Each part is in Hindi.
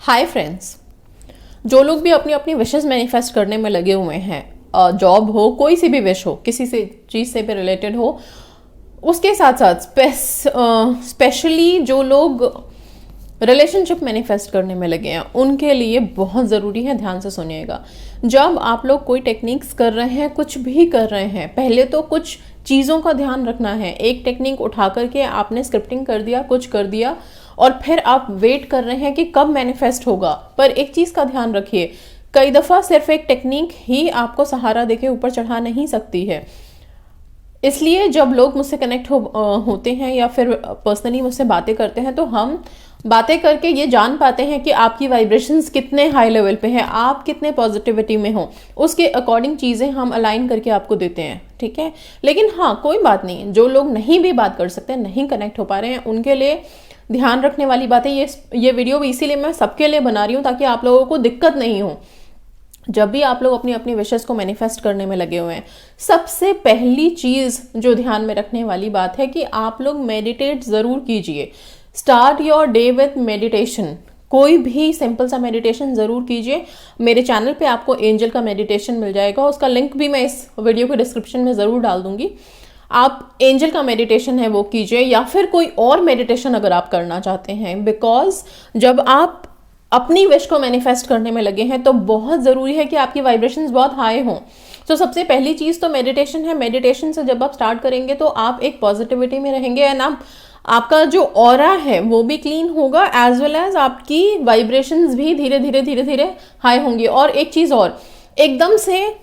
हाय फ्रेंड्स, जो लोग भी अपनी अपनी विशेस मैनिफेस्ट करने में लगे हुए हैं, जॉब हो, कोई सी भी विश हो, किसी से चीज़ से भी रिलेटेड हो, उसके साथ साथ स्पेशली जो लोग रिलेशनशिप मैनिफेस्ट करने में लगे हैं उनके लिए बहुत ज़रूरी है। ध्यान से सुनिएगा। जब आप लोग कोई टेक्निक्स कर रहे हैं, कुछ भी कर रहे हैं, पहले तो कुछ चीज़ों का ध्यान रखना है। एक टेक्निक उठा करके आपने स्क्रिप्टिंग कर दिया, कुछ कर दिया और फिर आप वेट कर रहे हैं कि कब मैनिफेस्ट होगा। पर एक चीज़ का ध्यान रखिए, कई दफ़ा सिर्फ एक टेक्निक ही आपको सहारा देके ऊपर चढ़ा नहीं सकती है। इसलिए जब लोग मुझसे कनेक्ट होते हैं या फिर पर्सनली मुझसे बातें करते हैं तो हम बातें करके ये जान पाते हैं कि आपकी वाइब्रेशंस कितने हाई लेवल पे हैं, आप कितने पॉजिटिविटी में हो, उसके अकॉर्डिंग चीज़ें हम अलाइन करके आपको देते हैं। ठीक है, लेकिन हाँ, कोई बात नहीं, जो लोग नहीं भी बात कर सकते, नहीं कनेक्ट हो पा रहे हैं, उनके लिए ध्यान रखने वाली बात है। ये वीडियो भी इसीलिए मैं सबके लिए बना रही हूँ ताकि आप लोगों को दिक्कत नहीं हो जब भी आप लोग अपनी अपनी विशेस को मैनिफेस्ट करने में लगे हुए हैं। सबसे पहली चीज़ जो ध्यान में रखने वाली बात है कि आप लोग मेडिटेट ज़रूर कीजिए। Start your day with meditation. कोई भी सिंपल सा मेडिटेशन ज़रूर कीजिए। मेरे चैनल पे आपको एंजल का मेडिटेशन मिल जाएगा, उसका लिंक भी मैं इस वीडियो के डिस्क्रिप्शन में ज़रूर डाल दूंगी। आप एंजल का मेडिटेशन है वो कीजिए, या फिर कोई और मेडिटेशन अगर आप करना चाहते हैं। बिकॉज जब आप अपनी विश को मैनिफेस्ट करने में लगे हैं तो बहुत ज़रूरी है कि आपकी वाइब्रेशंस बहुत हाई हों। तो सबसे पहली चीज़ तो मेडिटेशन है। मेडिटेशन से जब आप स्टार्ट करेंगे तो आप एक पॉजिटिविटी में रहेंगे एंड आपका जो ऑरा है वो भी क्लीन होगा, एज वेल एज आपकी वाइब्रेशंस भी धीरे धीरे हाई होंगी। और एक चीज़ और, एकदम से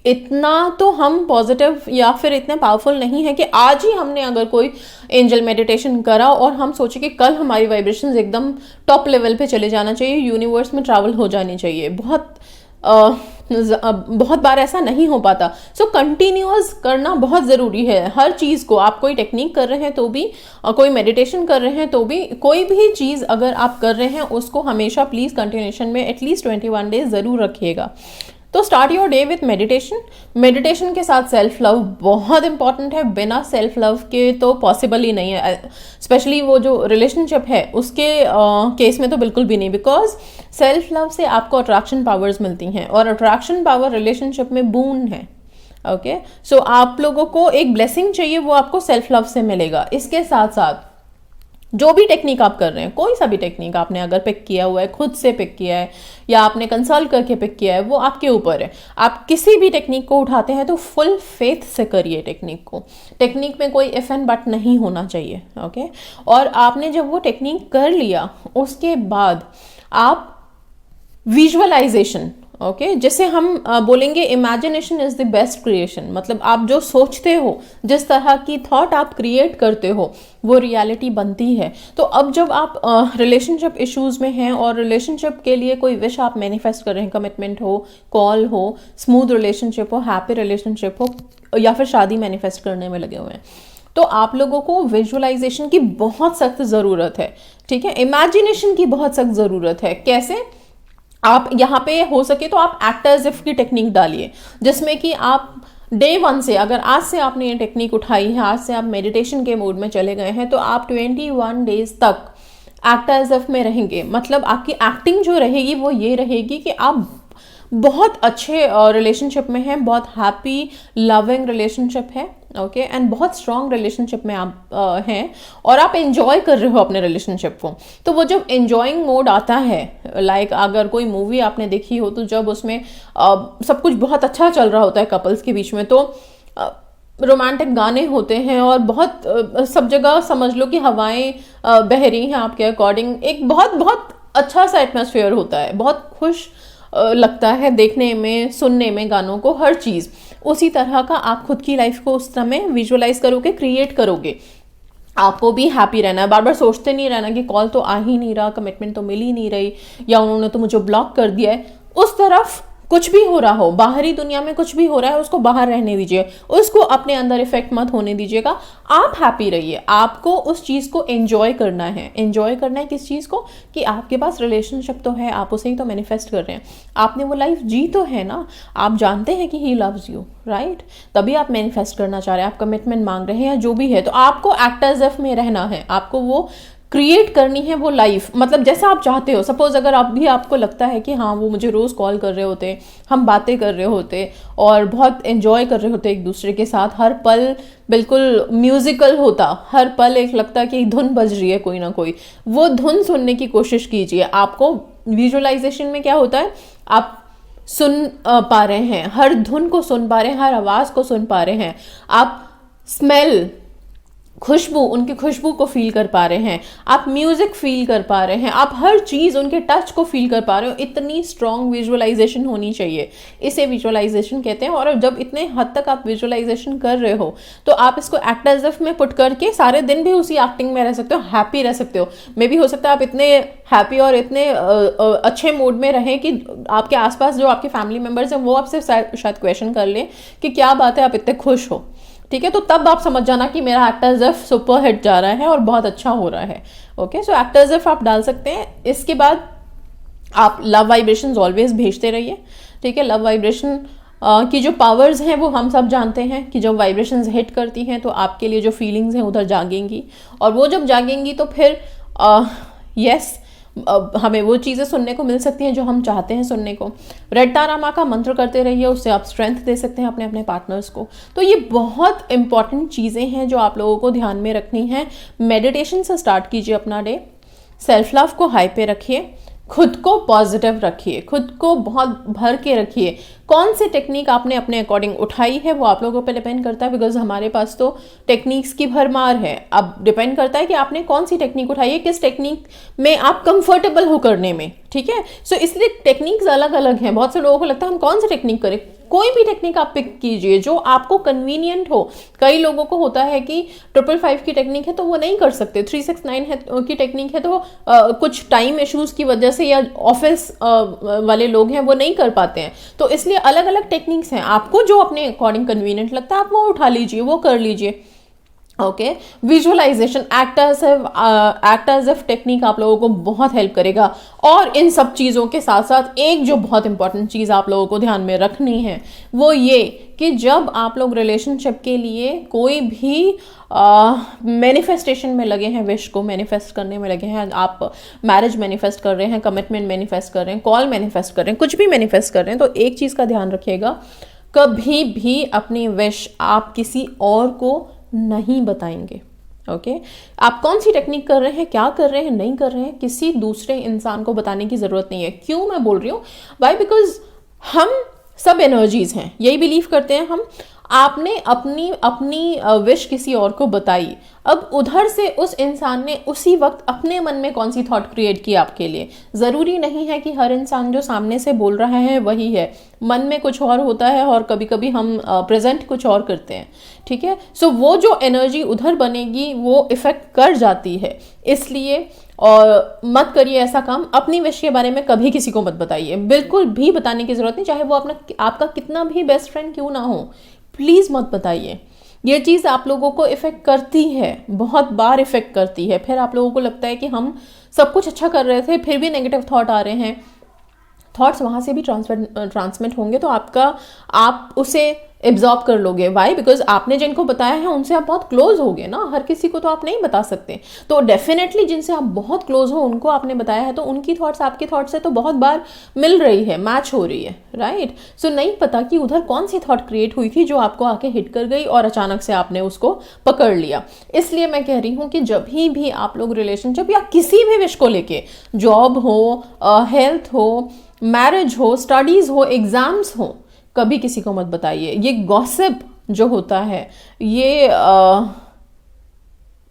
इतना तो हम पॉजिटिव या फिर इतने पावरफुल नहीं है कि आज ही हमने अगर कोई एंजल मेडिटेशन करा और हम सोचे कि कल हमारी वाइब्रेशंस एकदम टॉप लेवल पे चले जाना चाहिए, यूनिवर्स में ट्रैवल हो जानी चाहिए। बहुत बार ऐसा नहीं हो पाता। सो कंटिन्यूअस करना बहुत ज़रूरी है हर चीज़ को। आप कोई टेक्निक कर रहे हैं तो भी, कोई मेडिटेशन कर रहे हैं तो भी, कोई भी चीज़ अगर आप कर रहे हैं उसको हमेशा प्लीज़ कंटिन्यूशन में एटलीस्ट 21 डेज ज़रूर रखिएगा। तो start your day with meditation. Meditation के साथ सेल्फ लव बहुत इंपॉर्टेंट है। बिना सेल्फ लव के तो पॉसिबल ही नहीं है, स्पेशली वो जो रिलेशनशिप है उसके केस में तो बिल्कुल भी नहीं। बिकॉज सेल्फ लव से आपको अट्रैक्शन पावर्स मिलती हैं और अट्रैक्शन पावर रिलेशनशिप में बून है। ओके, सो आप लोगों को एक ब्लेसिंग चाहिए, वो आपको सेल्फ लव से मिलेगा। इसके साथ साथ जो भी टेक्निक आप कर रहे हैं, कोई सा भी टेक्निक आपने अगर पिक किया हुआ है, खुद से पिक किया है या आपने कंसल्ट करके पिक किया है, वो आपके ऊपर है। आप किसी भी टेक्निक को उठाते हैं तो फुल फेथ से करिए टेक्निक को। टेक्निक में कोई इफ एंड बट नहीं होना चाहिए। ओके, और आपने जब वो टेक्निक कर लिया उसके बाद आप विजुअलाइजेशन, ओके, जिसे हम बोलेंगे imagination is the best creation. मतलब आप जो सोचते हो, जिस तरह की थॉट आप क्रिएट करते हो, वो रियलिटी बनती है। तो अब जब आप रिलेशनशिप इश्यूज में हैं और रिलेशनशिप के लिए कोई विश आप मैनिफेस्ट कर रहे हैं, कमिटमेंट हो, कॉल हो, स्मूथ रिलेशनशिप हो, हैप्पी रिलेशनशिप हो, या फिर शादी मैनिफेस्ट करने में लगे हुए हैं, तो आप लोगों को विजुअलाइजेशन की बहुत सख्त ज़रूरत है। ठीक है, इमेजिनेशन की बहुत सख्त ज़रूरत है। कैसे? आप यहाँ पे हो सके तो आप एक्टर्स इफ की टेक्निक डालिए, जिसमें कि आप डे 1 से, अगर आज से आपने ये टेक्निक उठाई है, आज से आप मेडिटेशन के मोड में चले गए हैं, तो आप 21 डेज तक एक्टर्स इफ में रहेंगे। मतलब आपकी एक्टिंग जो रहेगी वो ये रहेगी कि आप बहुत अच्छे रिलेशनशिप में हैं, बहुत हैप्पी लविंग रिलेशनशिप है, ओके, एंड बहुत स्ट्रॉन्ग रिलेशनशिप में आप हैं और आप एंजॉय कर रहे हो अपने रिलेशनशिप को। तो वो जब एंजॉइंग मोड आता है, लाइक अगर कोई मूवी आपने देखी हो तो जब उसमें सब कुछ बहुत अच्छा चल रहा होता है कपल्स के बीच में, तो रोमांटिक गाने होते हैं और बहुत सब जगह समझ लो कि हवाएं बह रही हैं आपके अकॉर्डिंग। एक बहुत बहुत अच्छा सा एटमॉस्फेयर होता है, बहुत खुश लगता है देखने में, सुनने में गानों को, हर चीज़। उसी तरह का आप खुद की लाइफ को उस समय विजुअलाइज करोगे, क्रिएट करोगे। आपको भी हैप्पी रहना है, बार बार सोचते नहीं रहना कि कॉल तो आ ही नहीं रहा, कमिटमेंट तो मिल ही नहीं रही, या उन्होंने तो मुझे ब्लॉक कर दिया है। उस तरफ कुछ भी हो रहा हो, बाहरी दुनिया में कुछ भी हो रहा है, उसको बाहर रहने दीजिए, उसको अपने अंदर इफेक्ट मत होने दीजिएगा। आप हैप्पी रहिए। आपको उस चीज़ को एंजॉय करना है। एंजॉय करना है किस चीज़ को? कि आपके पास रिलेशनशिप तो है, आप उसे ही तो मैनिफेस्ट कर रहे हैं, आपने वो लाइफ जी तो है ना, आप जानते हैं कि ही लव्स यू, राइट? तभी आप मैनिफेस्ट करना चाह रहे हैं, आप कमिटमेंट मांग रहे हैं या जो भी है। तो आपको एक्टर्स एफ में रहना है, आपको वो क्रिएट करनी है वो लाइफ, मतलब जैसा आप चाहते हो। सपोज अगर आप भी, आपको लगता है कि हाँ वो मुझे रोज़ कॉल कर रहे होते, हम बातें कर रहे होते और बहुत एंजॉय कर रहे होते एक दूसरे के साथ, हर पल बिल्कुल म्यूजिकल होता, हर पल एक लगता कि धुन बज रही है कोई ना कोई, वो धुन सुनने की कोशिश कीजिए। आपको विजुअलाइजेशन में क्या होता है, आप सुन पा रहे हैं, हर धुन को सुन पा रहे हैं, हर आवाज को सुन पा रहे हैं, आप स्मेल, खुशबू, उनकी खुशबू को फील कर पा रहे हैं, आप म्यूजिक फील कर पा रहे हैं, आप हर चीज उनके टच को फील कर पा रहे हो। इतनी स्ट्रॉन्ग विजुअलाइजेशन होनी चाहिए, इसे विजुअलाइजेशन कहते हैं। और जब इतने हद तक आप विजुअलाइजेशन कर रहे हो तो आप इसको एक्ट एज इफ में पुट करके सारे दिन भी उसी एक्टिंग में रह सकते हो, हैप्पी रह सकते हो। मे बी हो सकता है आप इतने हैप्पी और इतने अच्छे मूड में रहें कि आपके आसपास जो आपके फैमिली मेंबर्स हैं वो आपसे शायद क्वेश्चन कर लें कि क्या बात है आप इतने खुश हो, ठीक है। तो तब आप समझ जाना कि मेरा एक्टर्स एफ सुपर हिट जा रहा है और बहुत अच्छा हो रहा है। ओके, सो एक्टर्स एफ आप डाल सकते हैं। इसके बाद आप लव वाइब्रेशंस ऑलवेज भेजते रहिए, ठीक है। लव वाइब्रेशन की जो पावर्स हैं वो हम सब जानते हैं कि जब वाइब्रेशंस हिट करती हैं तो आपके लिए जो फीलिंग्स हैं उधर जागेंगी, और वो जब जागेंगी तो फिर यस हमें वो चीज़ें सुनने को मिल सकती हैं जो हम चाहते हैं सुनने को। रेड तारा माँ का मंत्र करते रहिए, उससे आप स्ट्रेंथ दे सकते हैं अपने अपने पार्टनर्स को। तो ये बहुत इंपॉर्टेंट चीज़ें हैं जो आप लोगों को ध्यान में रखनी है। मेडिटेशन से स्टार्ट कीजिए अपना डे, सेल्फ लव को हाई पे रखिए, खुद को पॉजिटिव रखिए, खुद को बहुत भर के रखिए। कौन सी टेक्निक आपने अपने अकॉर्डिंग उठाई है वो आप लोगों पे डिपेंड करता है, बिकॉज हमारे पास तो टेक्निक्स की भरमार है। अब डिपेंड करता है कि आपने कौन सी टेक्निक उठाई है, किस टेक्निक में आप कंफर्टेबल हो करने में, ठीक है। सो इसलिए टेक्निक्स अलग अलग हैं। बहुत से लोगों को लगता है हम कौन सी टेक्निक करें, कोई भी टेक्निक आप पिक कीजिए जो आपको कन्वीनियंट हो। कई लोगों को होता है कि 555 की टेक्निक है तो वो नहीं कर सकते, 369 है की टेक्निक है तो कुछ टाइम इश्यूज की वजह से या ऑफिस वाले लोग हैं वो नहीं कर पाते हैं। तो इसलिए अलग अलग टेक्निक्स हैं, आपको जो अपने अकॉर्डिंग कन्वीनियंट लगता है आप वो उठा लीजिए, वो कर लीजिए। Okay, visualisation act as if technique आप लोगों को बहुत हेल्प करेगा। और इन सब चीज़ों के साथ साथ एक जो बहुत इंपॉर्टेंट चीज़ आप लोगों को ध्यान में रखनी है वो ये कि जब आप लोग रिलेशनशिप के लिए कोई भी मैनिफेस्टेशन में लगे हैं, विश को मैनिफेस्ट करने में लगे हैं, आप मैरिज मैनिफेस्ट कर रहे हैं, कमिटमेंट मैनिफेस्ट कर रहे हैं, कॉल मैनिफेस्ट कर रहे हैं, कुछ भी मैनिफेस्ट कर रहे हैं, तो एक चीज़ का ध्यान रखिएगा, कभी भी अपनी विश आप किसी और को नहीं बताएंगे। ओके, आप कौन सी टेक्निक कर रहे हैं, क्या कर रहे हैं, नहीं कर रहे हैं, किसी दूसरे इंसान को बताने की जरूरत नहीं है। क्यों मैं बोल रही हूँ, वाई, बिकॉज हम सब एनर्जीज हैं, यही बिलीव करते हैं हम। आपने अपनी अपनी विश किसी और को बताई, अब उधर से उस इंसान ने उसी वक्त अपने मन में कौन सी थॉट क्रिएट की आपके लिए। ज़रूरी नहीं है कि हर इंसान जो सामने से बोल रहा है वही है, मन में कुछ और होता है और कभी कभी हम प्रेजेंट कुछ और करते हैं, ठीक है। सो वो जो एनर्जी उधर बनेगी वो इफेक्ट कर जाती है, इसलिए और मत करिए ऐसा काम। अपनी विश के बारे में कभी किसी को मत बताइए, बिल्कुल भी बताने की जरूरत नहीं, चाहे वो आपका कितना भी बेस्ट फ्रेंड क्यों ना हो, प्लीज मत बताइए। ये चीज़ आप लोगों को इफेक्ट करती है, बहुत बार इफेक्ट करती है। फिर आप लोगों को लगता है कि हम सब कुछ अच्छा कर रहे थे फिर भी नेगेटिव थॉट आ रहे हैं, थॉट्स वहाँ से भी ट्रांसमिट होंगे तो आप उसे एब्जॉर्ब कर लोगे। वाई, बिकॉज आपने जिनको बताया है उनसे आप बहुत क्लोज हो गए ना, हर किसी को तो आप नहीं बता सकते। तो डेफिनेटली जिनसे आप बहुत क्लोज हो उनको आपने बताया है तो उनकी थॉट्स आपकी थॉट्स से तो बहुत बार मिल रही है, मैच हो रही है, राइट। सो नहीं पता कि उधर कौन सी थॉट क्रिएट हुई थी जो आपको आके हिट कर गई और अचानक से आपने उसको पकड़ लिया। इसलिए मैं कह रही हूँ कि जब भी आप लोग रिलेशनशिप या किसी भी विश को लेके, जॉब हो, हेल्थ हो, मैरिज हो, स्टडीज हो, एग्जाम्स हो, कभी किसी को मत बताइए। ये गॉसिप जो होता है ये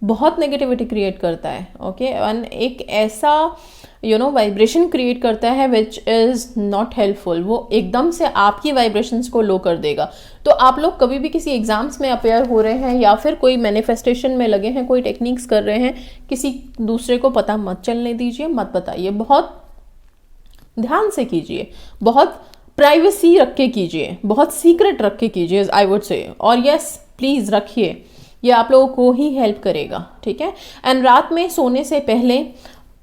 बहुत नेगेटिविटी क्रिएट करता है, ओके, एंड एक ऐसा वाइब्रेशन क्रिएट करता है विच इज़ नॉट हेल्पफुल। वो एकदम से आपकी वाइब्रेशंस को लो कर देगा। तो आप लोग कभी भी किसी एग्जाम्स में अपेयर हो रहे हैं या फिर कोई मैनिफेस्टेशन में लगे हैं, कोई टेक्निक्स कर रहे हैं, किसी दूसरे को पता मत चलने दीजिए, मत बताइए, बहुत ध्यान से कीजिए, बहुत प्राइवेसी रख के कीजिए, बहुत सीक्रेट रख के कीजिए, आई वुड से। और यस, प्लीज रखिए, ये आप लोगों को ही हेल्प करेगा, ठीक है। एंड रात में सोने से पहले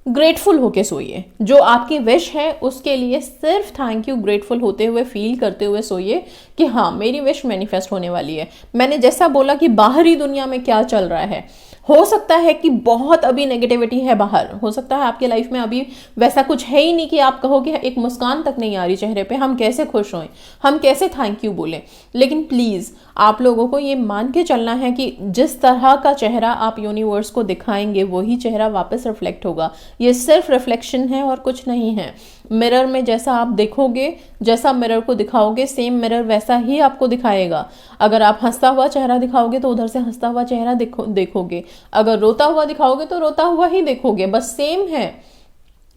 ग्रेटफुल होके सोइए, जो आपकी विश है उसके लिए सिर्फ थैंक यू ग्रेटफुल होते हुए, फील करते हुए सोइए कि हाँ मेरी विश मैनिफेस्ट होने वाली है। मैंने जैसा बोला कि बाहरी दुनिया में क्या चल रहा है, हो सकता है कि बहुत अभी नेगेटिविटी है बाहर, हो सकता है आपके लाइफ में अभी वैसा कुछ है ही नहीं कि आप कहो कि एक मुस्कान तक नहीं आ रही चेहरे पे, हम कैसे खुश हों, हम कैसे थैंक यू बोलें। लेकिन प्लीज़ आप लोगों को ये मान के चलना है कि जिस तरह का चेहरा आप यूनिवर्स को दिखाएंगे वही चेहरा वापस रिफ्लेक्ट होगा। ये सिर्फ रिफ्लेक्शन है और कुछ नहीं है। मिरर में जैसा आप देखोगे, जैसा मिरर को दिखाओगे, सेम मिरर वैसा ही आपको दिखाएगा। अगर आप हंसता हुआ चेहरा दिखाओगे तो उधर से हंसता हुआ चेहरा देखोगे, अगर रोता हुआ दिखाओगे तो रोता हुआ ही देखोगे, बस सेम है।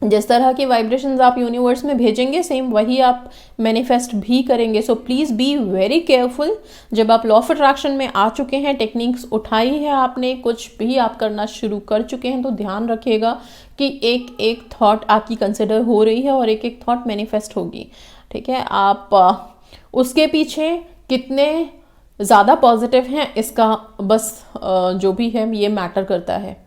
जिस तरह की वाइब्रेशंस आप यूनिवर्स में भेजेंगे सेम वही आप मैनिफेस्ट भी करेंगे। So please be very careful. जब आप लॉ ऑफ अट्रैक्शन में आ चुके हैं, टेक्निक्स उठाई है आपने, कुछ भी आप करना शुरू कर चुके हैं, तो ध्यान रखिएगा कि एक एक थॉट आपकी कंसिडर हो रही है और एक एक थॉट मैनिफेस्ट होगी। ठीक है, आप उसके पीछे कितने ज़्यादा पॉजिटिव हैं इसका बस जो भी है ये मैटर करता है।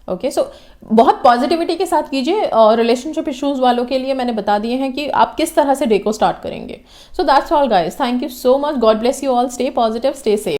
ओके, सो बहुत पॉजिटिविटी के साथ कीजिए। और रिलेशनशिप इश्यूज वालों के लिए मैंने बता दिए हैं कि आप किस तरह से डे को स्टार्ट करेंगे। So that's all guys, thank you so much, God bless you all, stay positive, stay safe.